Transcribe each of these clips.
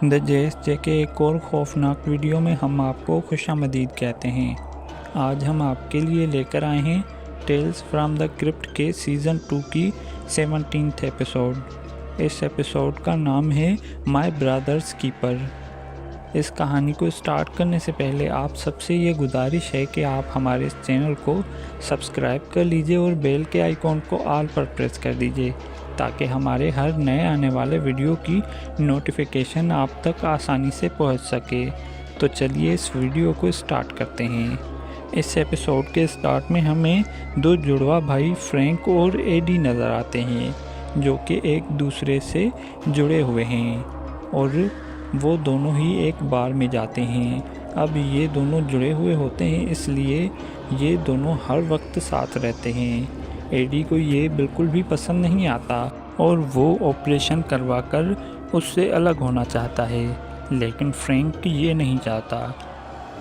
The जे के एक और खौफनाक वीडियो में हम आपको खुशामदीद कहते हैं। आज हम आपके लिए लेकर आए हैं टेल्स फ्रॉम द क्रिप्ट के सीज़न 2 की 17th एपिसोड। इस एपिसोड का नाम है माय ब्रदर्स कीपर। इस कहानी को स्टार्ट करने से पहले आप सबसे ये गुजारिश है कि आप हमारे इस चैनल को सब्सक्राइब कर लीजिए और बेल के आइकॉन को ऑल पर प्रेस कर दीजिए ताकि हमारे हर नए आने वाले वीडियो की नोटिफिकेशन आप तक आसानी से पहुंच सके। तो चलिए इस वीडियो को स्टार्ट करते हैं। इस एपिसोड के स्टार्ट में हमें दो जुड़वा भाई फ्रैंक और एडी नज़र आते हैं जो कि एक दूसरे से जुड़े हुए हैं और वो दोनों ही एक बार में जाते हैं। अब ये दोनों जुड़े हुए होते हैं इसलिए ये दोनों हर वक्त साथ रहते हैं। एडी को ये बिल्कुल भी पसंद नहीं आता और वो ऑपरेशन करवाकर उससे अलग होना चाहता है, लेकिन फ्रैंक ये नहीं चाहता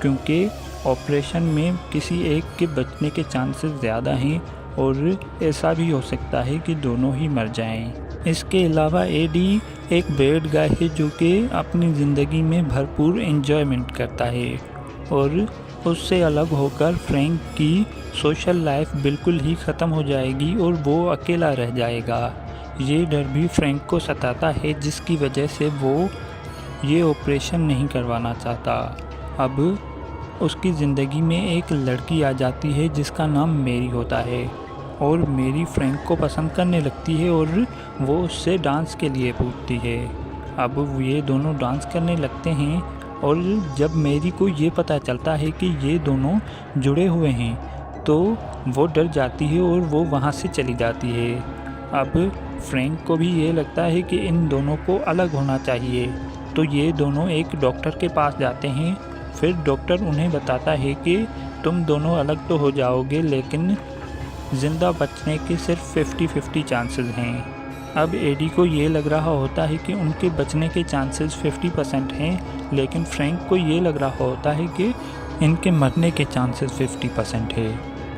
क्योंकि ऑपरेशन में किसी एक के बचने के चांसेस ज़्यादा हैं और ऐसा भी हो सकता है कि दोनों ही मर जाएं। इसके अलावा एडी एक बैड गाय है जो कि अपनी ज़िंदगी में भरपूर एंजॉयमेंट करता है और उससे अलग होकर फ्रैंक की सोशल लाइफ बिल्कुल ही ख़त्म हो जाएगी और वो अकेला रह जाएगा। ये डर भी फ्रैंक को सताता है जिसकी वजह से वो ये ऑपरेशन नहीं करवाना चाहता। अब उसकी ज़िंदगी में एक लड़की आ जाती है जिसका नाम मेरी होता है और मेरी फ्रैंक को पसंद करने लगती है और वो उससे डांस के लिए पूछती है। अब ये दोनों डांस करने लगते हैं और जब मेरी को ये पता चलता है कि ये दोनों जुड़े हुए हैं तो वो डर जाती है और वो वहाँ से चली जाती है। अब फ्रैंक को भी ये लगता है कि इन दोनों को अलग होना चाहिए तो ये दोनों एक डॉक्टर के पास जाते हैं। फिर डॉक्टर उन्हें बताता है कि तुम दोनों अलग तो हो जाओगे लेकिन ज़िंदा बचने के सिर्फ 50-50 चांसेस हैं। अब एडी को ये लग रहा होता है कि उनके बचने के चांसेस 50% हैं, लेकिन फ्रैंक को ये लग रहा होता है कि इनके मरने के चांसेस 50% है।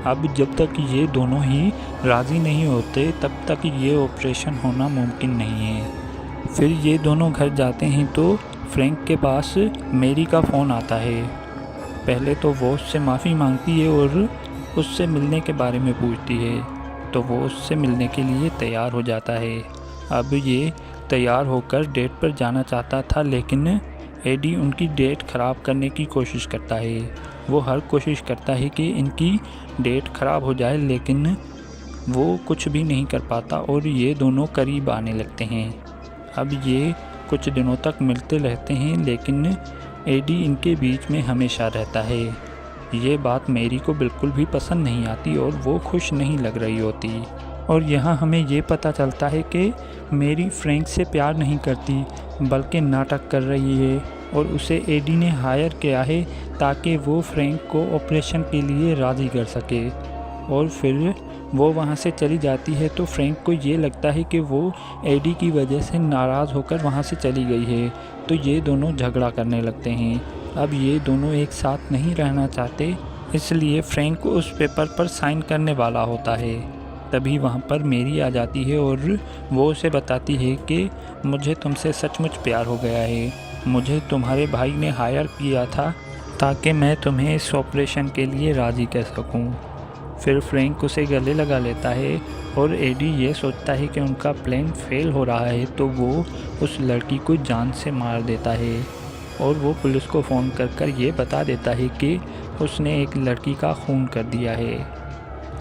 अब जब तक ये दोनों ही राज़ी नहीं होते तब तक ये ऑपरेशन होना मुमकिन नहीं है। फिर ये दोनों घर जाते हैं तो फ्रैंक के पास मेरी का फ़ोन आता है। पहले तो वो उससे माफ़ी मांगती है और उससे मिलने के बारे में पूछती है तो वो उससे मिलने के लिए तैयार हो जाता है। अब ये तैयार होकर डेट पर जाना चाहता था लेकिन एडी उनकी डेट ख़राब करने की कोशिश करता है। वो हर कोशिश करता है कि इनकी डेट ख़राब हो जाए लेकिन वो कुछ भी नहीं कर पाता और ये दोनों करीब आने लगते हैं। अब ये कुछ दिनों तक मिलते रहते हैं लेकिन एडी इनके बीच में हमेशा रहता है। ये बात मेरी को बिल्कुल भी पसंद नहीं आती और वो खुश नहीं लग रही होती। और यहाँ हमें ये पता चलता है कि मेरी फ्रैंक से प्यार नहीं करती बल्कि नाटक कर रही है और उसे एडी ने हायर किया है ताकि वो फ्रैंक को ऑपरेशन के लिए राज़ी कर सके। और फिर वो वहाँ से चली जाती है तो फ्रैंक को ये लगता है कि वो एडी की वजह से नाराज़ होकर वहाँ से चली गई है तो ये दोनों झगड़ा करने लगते हैं। अब ये दोनों एक साथ नहीं रहना चाहते इसलिए फ्रैंक उस पेपर पर साइन करने वाला होता है। तभी वहाँ पर मेरी आ जाती है और वो उसे बताती है कि मुझे तुमसे सचमुच प्यार हो गया है। मुझे तुम्हारे भाई ने हायर किया था ताकि मैं तुम्हें इस ऑपरेशन के लिए राज़ी कर सकूं। फिर फ्रैंक उसे गले लगा लेता है और एडी ये सोचता है कि उनका प्लान फेल हो रहा है तो वो उस लड़की को जान से मार देता है और वो पुलिस को फ़ोन कर ये बता देता है कि उसने एक लड़की का खून कर दिया है।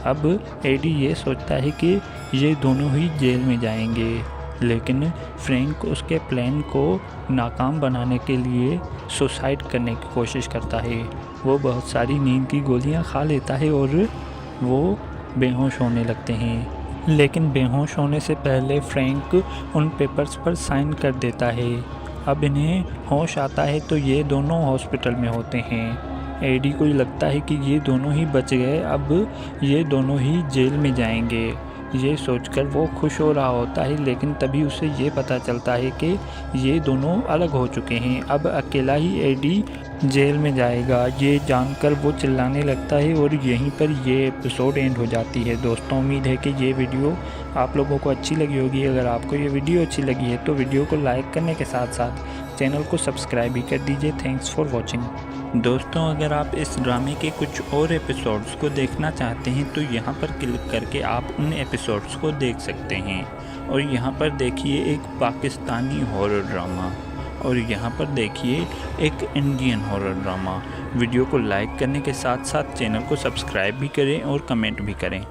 अब एडी ये सोचता है कि ये दोनों ही जेल में जाएंगे लेकिन फ्रैंक उसके प्लान को नाकाम बनाने के लिए सुसाइड करने की कोशिश करता है। वो बहुत सारी नींद की गोलियां खा लेता है और वो बेहोश होने लगते हैं लेकिन बेहोश होने से पहले फ्रैंक उन पेपर्स पर साइन कर देता है। अब इन्हें होश आता है तो ये दोनों हॉस्पिटल में होते हैं। एडी को लगता है कि ये दोनों ही बच गए, अब ये दोनों ही जेल में जाएंगे। ये सोचकर वो खुश हो रहा होता है लेकिन तभी उसे ये पता चलता है कि ये दोनों अलग हो चुके हैं। अब अकेला ही एडी जेल में जाएगा। ये जानकर वो चिल्लाने लगता है और यहीं पर ये एपिसोड एंड हो जाती है। दोस्तों, उम्मीद है कि ये वीडियो आप लोगों को अच्छी लगी होगी। अगर आपको ये वीडियो अच्छी लगी है तो वीडियो को लाइक करने के साथ साथ चैनल को सब्सक्राइब भी कर दीजिए। Thanks for watching. दोस्तों, अगर आप इस ड्रामे के कुछ और एपिसोड्स को देखना चाहते हैं तो यहाँ पर क्लिक करके आप उन एपिसोड्स को देख सकते हैं। और यहाँ पर देखिए एक पाकिस्तानी हॉरर ड्रामा, और यहाँ पर देखिए एक इंडियन हॉरर ड्रामा। वीडियो को लाइक करने के साथ साथ चैनल को सब्सक्राइब भी करें और कमेंट भी करें।